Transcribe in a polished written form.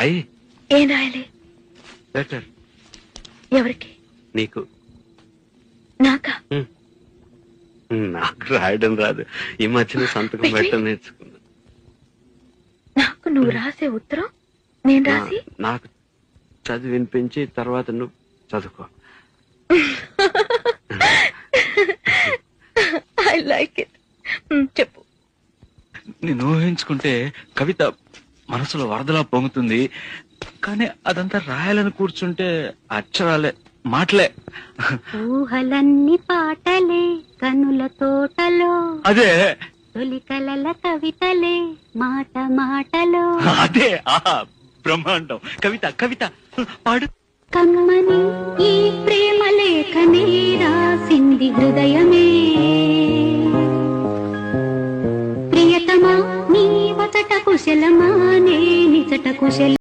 అయ్యి ఏం రాయాలి? లెటర్. ఎవరికి? నీకు. నాకా? నాకు రాయడం రాదు. ఈ మధ్యన సంతకం పెట్టడం నేర్చుకున్నా. నాకు నువ్వు రాసే ఉత్తరం నేను రాసి నాకు చదివి వినిపించి తర్వాత నువ్వు చదువుకో. I like it. చెప్పు. నేను ఊహించుకుంటే కవిత మనసులో వరదలా పొంగుతుంది, కానీ అదంతా రాయాలని కూర్చుంటే అక్షరాలే, మాటలే. ఊహలన్నీ పాటలే కనుల తోటలో, అదే తొలి కలల కవితలే మాట మాటలో. అదే బ్రహ్మాండం. కవిత కవిత పాడు. కమ్మని ఈ ప్రేమ లేఖనే రాసింది హృదయమే, ప్రియతమా నీ వచట కుశలమా నే నిచట కుశల.